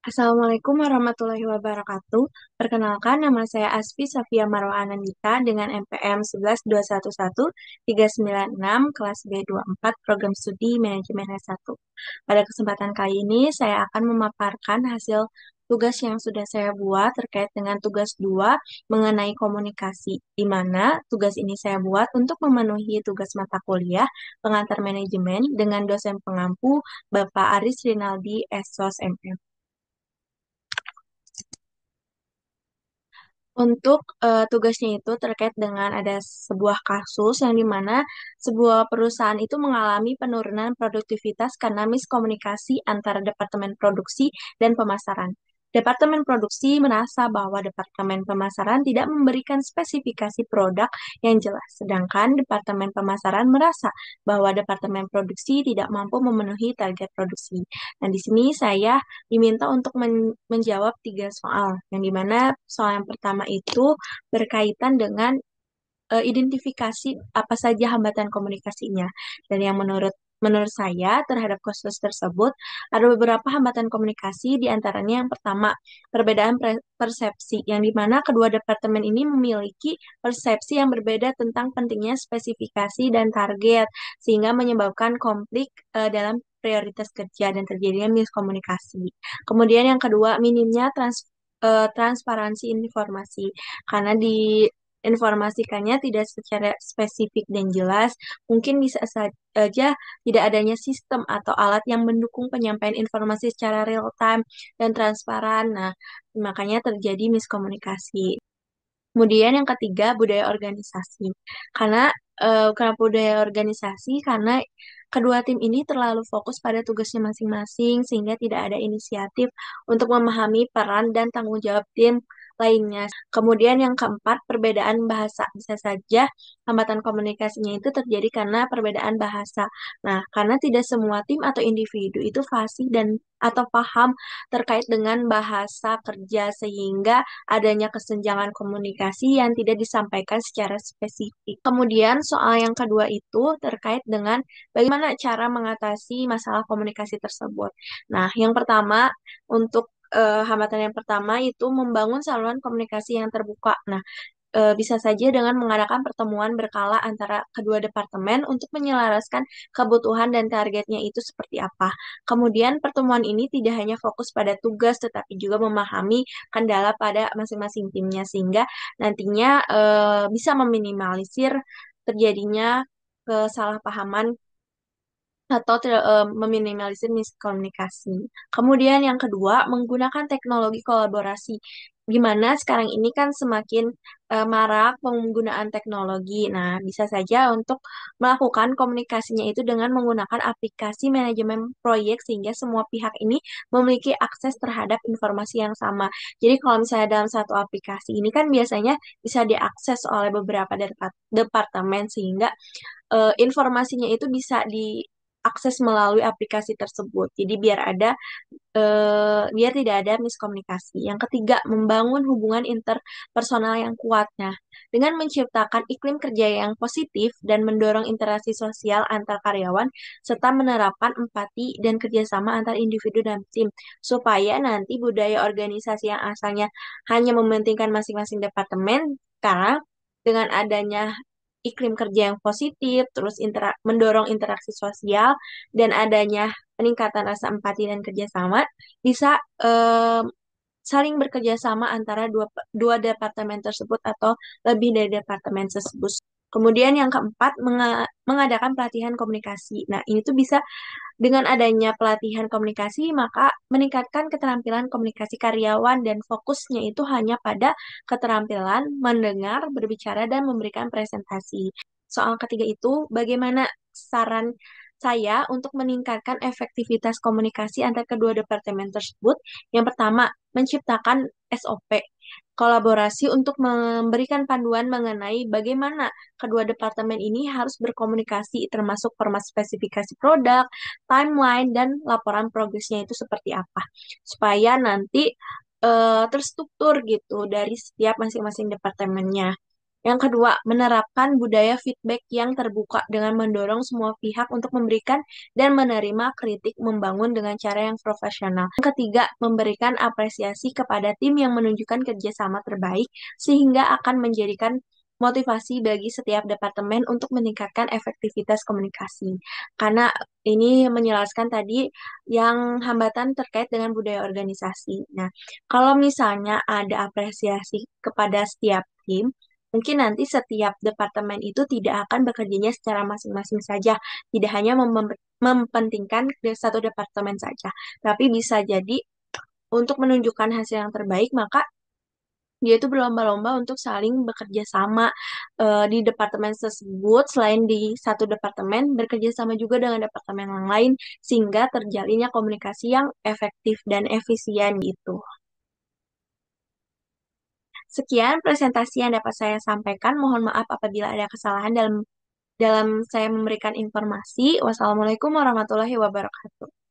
Assalamualaikum warahmatullahi wabarakatuh. Perkenalkan, nama saya Asfi Safia Marwa Anandita dengan NPM 11211-396 kelas B24 Program Studi Manajemen S1. Pada kesempatan kali ini, saya akan memaparkan hasil tugas yang sudah saya buat terkait dengan tugas 2 mengenai komunikasi, di mana tugas ini saya buat untuk memenuhi tugas mata kuliah pengantar manajemen dengan dosen pengampu Bapak Aris Rinaldi SOS MM. Untuk tugasnya itu terkait dengan ada sebuah kasus yang dimana sebuah perusahaan itu mengalami penurunan produktivitas karena miskomunikasi antara departemen produksi dan pemasaran. Departemen produksi merasa bahwa departemen pemasaran tidak memberikan spesifikasi produk yang jelas, sedangkan departemen pemasaran merasa bahwa departemen produksi tidak mampu memenuhi target produksi. Nah, di sini saya diminta untuk menjawab tiga soal, yang dimana soal yang pertama itu berkaitan dengan identifikasi apa saja hambatan komunikasinya. Dan yang menurut saya terhadap kasus tersebut ada beberapa hambatan komunikasi, di antaranya yang pertama perbedaan persepsi, yang dimana kedua departemen ini memiliki persepsi yang berbeda tentang pentingnya spesifikasi dan target, sehingga menyebabkan konflik dalam prioritas kerja dan terjadinya miskomunikasi. Kemudian yang kedua, minimnya transparansi informasi, karena informasikannya tidak secara spesifik dan jelas, mungkin bisa saja tidak adanya sistem atau alat yang mendukung penyampaian informasi secara real time dan transparan. Nah, makanya terjadi miskomunikasi. Kemudian yang ketiga, budaya organisasi. Kenapa budaya organisasi? Karena kedua tim ini terlalu fokus pada tugasnya masing-masing sehingga tidak ada inisiatif untuk memahami peran dan tanggung jawab tim lainnya. Kemudian yang keempat, perbedaan bahasa. Bisa saja hambatan komunikasinya itu terjadi karena perbedaan bahasa. Nah, karena tidak semua tim atau individu itu fasih dan atau paham terkait dengan bahasa kerja, sehingga adanya kesenjangan komunikasi yang tidak disampaikan secara spesifik. Kemudian soal yang kedua itu terkait dengan bagaimana cara mengatasi masalah komunikasi tersebut. Nah, yang pertama, untuk hambatan yang pertama itu membangun saluran komunikasi yang terbuka. Nah, bisa saja dengan mengadakan pertemuan berkala antara kedua departemen untuk menyelaraskan kebutuhan dan targetnya itu seperti apa. Kemudian pertemuan ini tidak hanya fokus pada tugas, tetapi juga memahami kendala pada masing-masing timnya, sehingga nantinya bisa meminimalisir terjadinya kesalahpahaman atau meminimalisir miskomunikasi. Kemudian yang kedua, menggunakan teknologi kolaborasi. Gimana sekarang ini kan semakin marak penggunaan teknologi. Nah, bisa saja untuk melakukan komunikasinya itu dengan menggunakan aplikasi manajemen proyek sehingga semua pihak ini memiliki akses terhadap informasi yang sama. Jadi kalau misalnya dalam satu aplikasi ini kan biasanya bisa diakses oleh beberapa departemen, sehingga informasinya itu bisa diakses melalui aplikasi tersebut. Jadi biar tidak ada miskomunikasi. Yang ketiga, membangun hubungan interpersonal yang kuat. Nah, dengan menciptakan iklim kerja yang positif dan mendorong interaksi sosial antar karyawan serta menerapkan empati dan kerjasama antar individu dan tim, supaya nanti budaya organisasi yang asalnya hanya mementingkan masing-masing departemen, sekarang dengan adanya iklim kerja yang positif, terus mendorong interaksi sosial dan adanya peningkatan rasa empati dan kerjasama, bisa saling bekerja sama antara dua departemen tersebut atau lebih dari departemen tersebut. Kemudian yang keempat, mengadakan pelatihan komunikasi. Nah, ini tuh bisa dengan adanya pelatihan komunikasi, maka meningkatkan keterampilan komunikasi karyawan dan fokusnya itu hanya pada keterampilan mendengar, berbicara, dan memberikan presentasi. Soal ketiga itu, bagaimana saran saya untuk meningkatkan efektivitas komunikasi antar kedua departemen tersebut? Yang pertama, menciptakan SOP, kolaborasi untuk memberikan panduan mengenai bagaimana kedua departemen ini harus berkomunikasi, termasuk format spesifikasi produk, timeline, dan laporan progresnya itu seperti apa. Supaya nanti terstruktur gitu dari setiap masing-masing departemennya. Yang kedua, menerapkan budaya feedback yang terbuka dengan mendorong semua pihak untuk memberikan dan menerima kritik membangun dengan cara yang profesional. Yang ketiga, memberikan apresiasi kepada tim yang menunjukkan kerjasama terbaik sehingga akan menjadikan motivasi bagi setiap departemen untuk meningkatkan efektivitas komunikasi. Karena ini menjelaskan tadi yang hambatan terkait dengan budaya organisasi. Nah, kalau misalnya ada apresiasi kepada setiap tim, mungkin nanti setiap departemen itu tidak akan bekerjanya secara masing-masing saja, tidak hanya mempentingkan satu departemen saja, tapi bisa jadi untuk menunjukkan hasil yang terbaik, maka dia itu berlomba-lomba untuk saling bekerja sama di departemen tersebut. Selain di satu departemen, bekerja sama juga dengan departemen yang lain, sehingga terjalinnya komunikasi yang efektif dan efisien gitu. Sekian presentasi yang dapat saya sampaikan. Mohon maaf apabila ada kesalahan dalam dalam saya memberikan informasi. Wassalamualaikum warahmatullahi wabarakatuh.